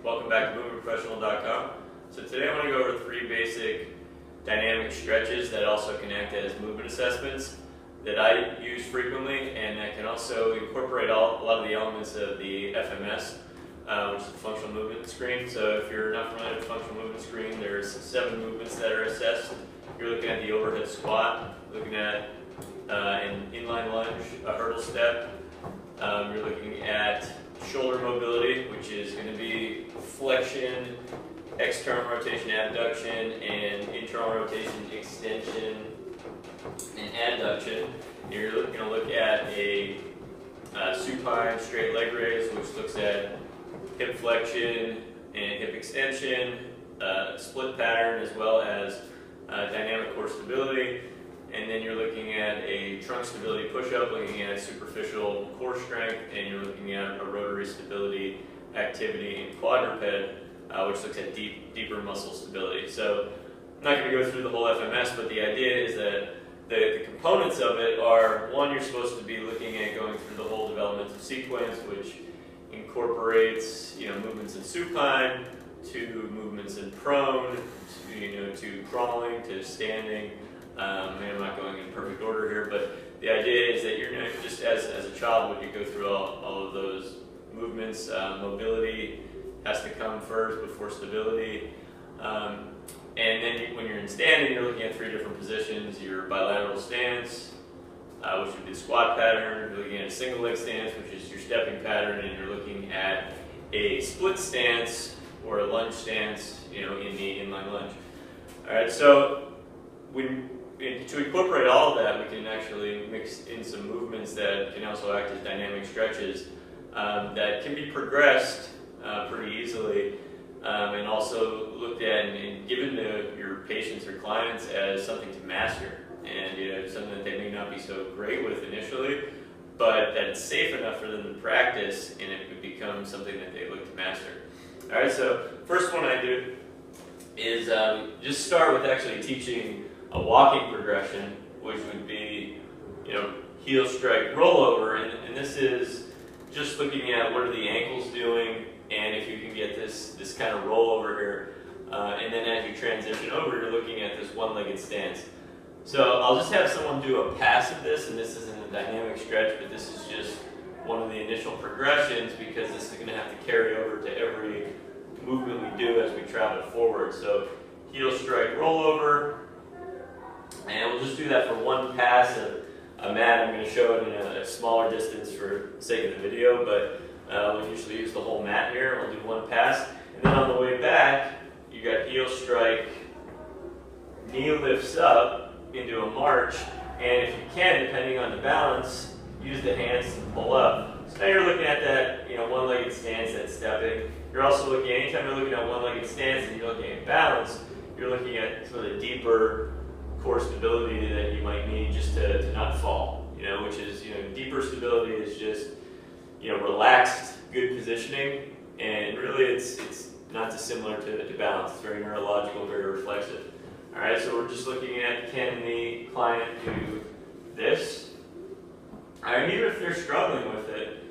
Welcome back to movementprofessional.com. So today I want to go over 3 basic dynamic stretches that also can act as movement assessments that I use frequently and that can also incorporate a lot of the elements of the FMS, which is the functional movement screen. So if you're not familiar with the functional movement screen, there's 7 movements that are assessed. You're looking at the overhead squat, looking at an inline lunge, a hurdle step. You're looking at shoulder mobility, which is going to be flexion, external rotation, abduction, and internal rotation, extension, and adduction. You're going to look at a supine straight leg raise, which looks at hip flexion and hip extension, split pattern, as well as dynamic core stability. And then you're looking at a trunk stability push-up, looking at superficial core strength, and you're looking at a rotary stability activity in quadruped, which looks at deeper muscle stability. So I'm not going to go through the whole FMS, but the idea is that the components of it are, one, you're supposed to be looking at going through the whole developmental sequence, which incorporates movements in supine, to movements in prone, to crawling, to standing. I'm not going in perfect order here, but the idea is that you're just as a child, would you go through all of those movements. Mobility has to come first before stability. And then when you're in standing, you're looking at 3 different positions. Your bilateral stance, which would be the squat pattern. You're looking at a single leg stance, which is your stepping pattern. And you're looking at a split stance or a lunge stance, in the inline lunge. All right, so to incorporate all of that, we can actually mix in some movements that can also act as dynamic stretches that can be progressed pretty easily and also looked at and given to your patients or clients as something to master, and something that they may not be so great with initially, but that it's safe enough for them to practice and it could become something that they look to master. All right, so first one I do is just start with actually teaching a walking progression, which would be, heel strike rollover, and this is just looking at what are the ankles doing, and if you can get this kind of rollover here, and then as you transition over, you're looking at this one-legged stance. So I'll just have someone do a pass of this, and this isn't a dynamic stretch, but this is just one of the initial progressions because this is going to have to carry over to every movement we do as we travel forward. So heel strike rollover. And we'll just do that for one pass of a mat. I'm going to show it in a smaller distance for the sake of the video, but we'll usually use the whole mat here. We'll do one pass. And then on the way back, you got heel strike, knee lifts up into a march, and if you can, depending on the balance, use the hands to pull up. So now you're looking at that one-legged stance, that stepping. You're also looking, anytime you're looking at one-legged stance and you're looking at balance, you're looking at sort of deeper core stability that you might need just to not fall, which is, deeper stability is just, relaxed, good positioning, and really it's not dissimilar to balance. It's very neurological, very reflexive. All right, so we're just looking at, can the client do this? All right, even if they're struggling with it,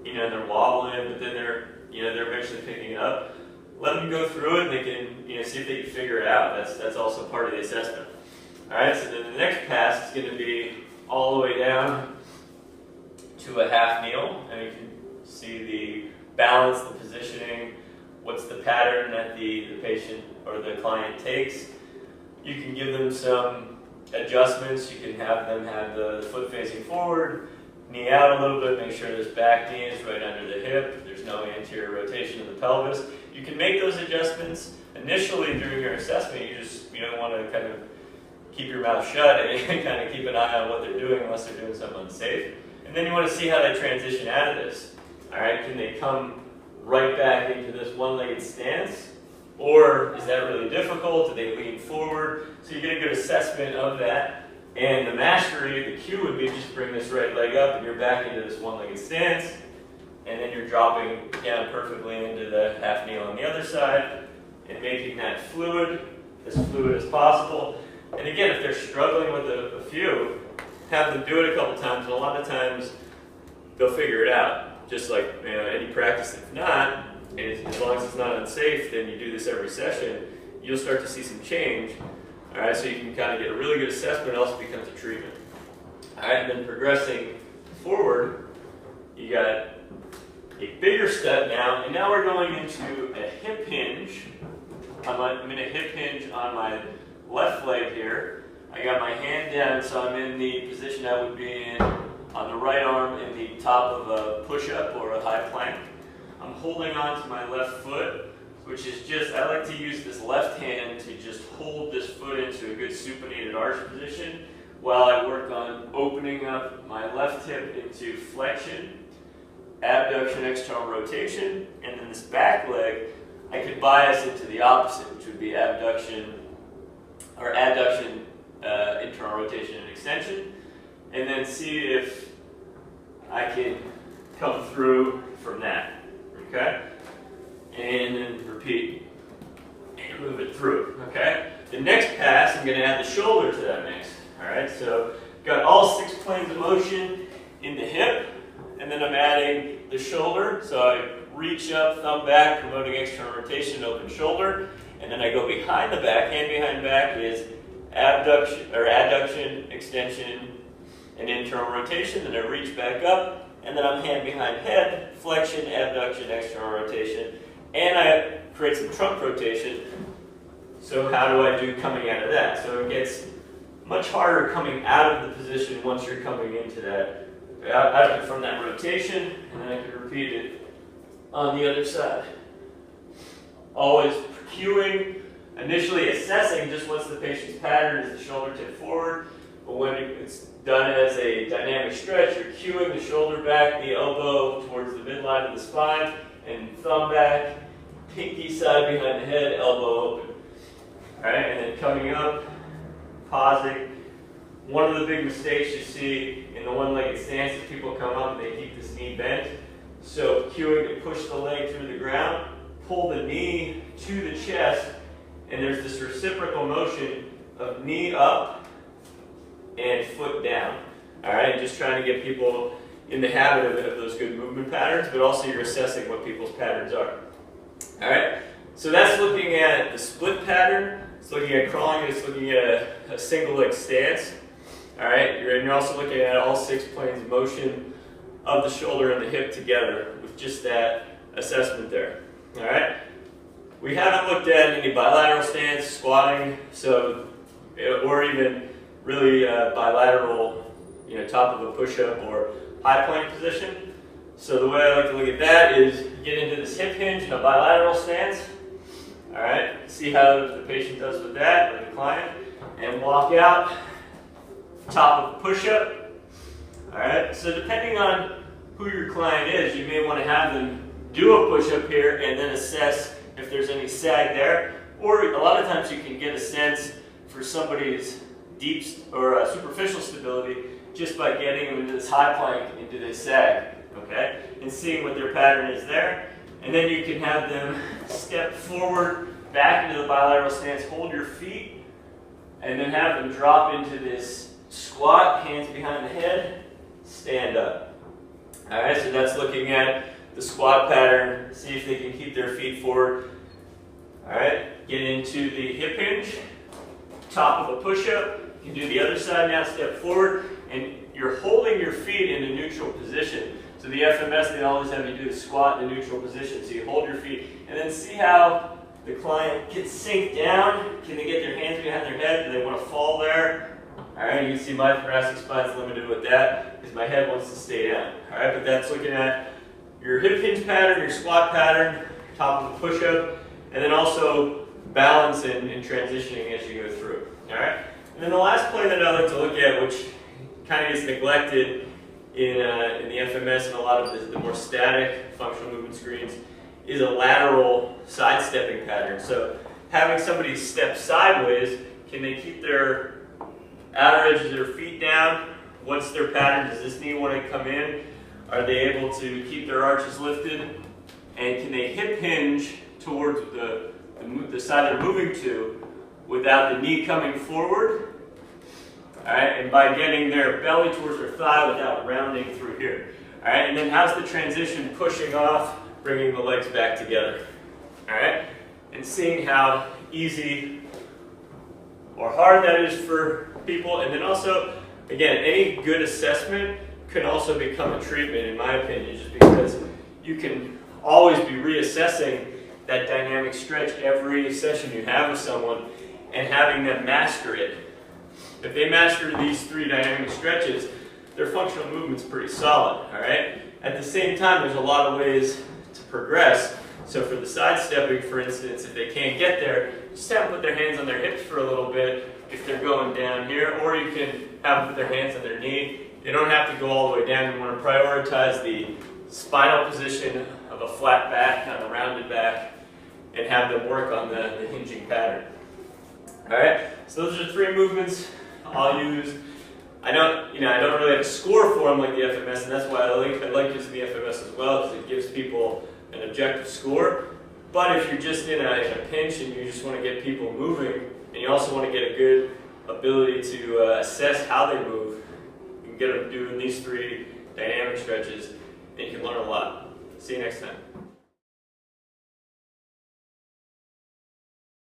they're wobbling, but then they're eventually picking it up, let them go through it and they can, see if they can figure it out. That's also part of the assessment. All right, so then the next pass is going to be all the way down to a half kneel, and you can see the balance, the positioning, what's the pattern that the patient or the client takes. You can give them some adjustments. You can have them have the foot facing forward, knee out a little bit, make sure this back knee is right under the hip, there's no anterior rotation of the pelvis. You can make those adjustments initially during your assessment. You don't want to kind of keep your mouth shut and kind of keep an eye on what they're doing unless they're doing something unsafe. And then you want to see how they transition out of this. All right, can they come right back into this one-legged stance? Or is that really difficult? Do they lean forward? So you get a good assessment of that. And the mastery, the cue would be just bring this right leg up and you're back into this one-legged stance. And then you're dropping down perfectly into the half kneel on the other side and making that fluid, as fluid as possible. And again, if they're struggling with a few, have them do it a couple times, and a lot of times they'll figure it out, just like any practice. If not, and as long as it's not unsafe, then you do this every session, you'll start to see some change. All right, so you can kind of get a really good assessment. It also becomes a treatment. All right, and then progressing forward, you got a bigger step now, and now we're going into a hip hinge. I'm in a hip hinge on my left leg here. I got my hand down, so I'm in the position I would be in on the right arm in the top of a push-up or a high plank. I'm holding on to my left foot, which is just, I like to use this left hand to just hold this foot into a good supinated arch position while I work on opening up my left hip into flexion, abduction, external rotation, and then this back leg, I could bias it to the opposite, which would be abduction, or adduction, internal rotation and extension, and then see if I can come through from that, okay? And then repeat, and move it through, okay? The next pass, I'm gonna add the shoulder to that mix, all right? So, got all 6 planes of motion in the hip, and then I'm adding the shoulder, so I reach up, thumb back, promoting external rotation, open shoulder, and then I go behind the back. Hand behind back is abduction, or adduction, extension, and internal rotation. Then I reach back up, and then I'm hand behind head, flexion, abduction, external rotation, and I create some trunk rotation. So how do I do coming out of that? So it gets much harder coming out of the position once you're coming into that, out from that rotation, and then I can repeat it on the other side. Always cueing, initially assessing just what's the patient's pattern, is the shoulder tip forward, but when it's done as a dynamic stretch, you're cueing the shoulder back, the elbow towards the midline of the spine, and thumb back, pinky side behind the head, elbow open. All right, and then coming up, pausing. One of the big mistakes you see in the one-legged stance is people come up and they keep this knee bent. So cueing to push the leg through the ground, pull the knee to the chest, and there's this reciprocal motion of knee up and foot down. All right, just trying to get people in the habit of those good movement patterns, but also you're assessing what people's patterns are. All right, so that's looking at the split pattern. It's looking at crawling. It's looking at a single leg stance. All right, and you're also looking at all 6 planes of motion of the shoulder and the hip together with just that assessment there. All right, we haven't looked at any bilateral stance, squatting, so or even really bilateral, top of a push-up or high plank position. So the way I like to look at that is get into this hip hinge in a bilateral stance. All right, see how the patient does with that, or the client, and walk out, top of a push-up. All right, so depending on who your client is, you may want to have them do a push-up here and then assess if there's any sag there. Or a lot of times you can get a sense for somebody's deep or superficial stability just by getting them into this high plank, into this sag, okay? And seeing what their pattern is there. And then you can have them step forward, back into the bilateral stance, hold your feet, and then have them drop into this squat, hands behind the head, stand up. All right, so that's looking at the squat pattern, see if they can keep their feet forward. All right, get into the hip hinge, top of a push-up. You can do the other side now, step forward, and you're holding your feet in a neutral position. So the FMS, they always have you do the squat in a neutral position. So you hold your feet, and then see how the client gets synced down. Can they get their hands behind their head? Do they want to fall there? All right, you can see my thoracic spine's limited with that because my head wants to stay down. All right, but that's looking at your hip hinge pattern, your squat pattern, top of the push-up, and then also balance and transitioning as you go through. All right, and then the last plane that I like to look at, which kind of gets neglected in the FMS and a lot of the more static functional movement screens, is a lateral sidestepping pattern. So having somebody step sideways, can they keep their outer edges of their feet down? What's their pattern? Does this knee want to come in? Are they able to keep their arches lifted? And can they hip hinge towards the side they're moving to without the knee coming forward? All right, and by getting their belly towards their thigh without rounding through here. All right, and then how's the transition pushing off bringing the legs back together. All right? And seeing how easy or hard that is for people. And then also, again, any good assessment can also become a treatment, in my opinion, just because you can always be reassessing that dynamic stretch every session you have with someone and having them master it. If they master these 3 dynamic stretches, their functional movement's pretty solid, all right? At the same time, there's a lot of ways to progress. So for the sidestepping, for instance, if they can't get there, just have them put their hands on their hips for a little bit if they're going down here, or you can have them put their hands on their knee. They don't have to go all the way down. You want to prioritize the spinal position of a flat back, kind of rounded back, and have them work on the hinging pattern. All right, so those are 3 movements I'll use. I don't really have a score for them like the FMS, and that's why I like using the FMS as well, because it gives people an objective score. But if you're just in a pinch and you just want to get people moving, and you also want to get a good ability to assess how they move, you can get them doing these 3 dynamic stretches, and you can learn a lot. See you next time.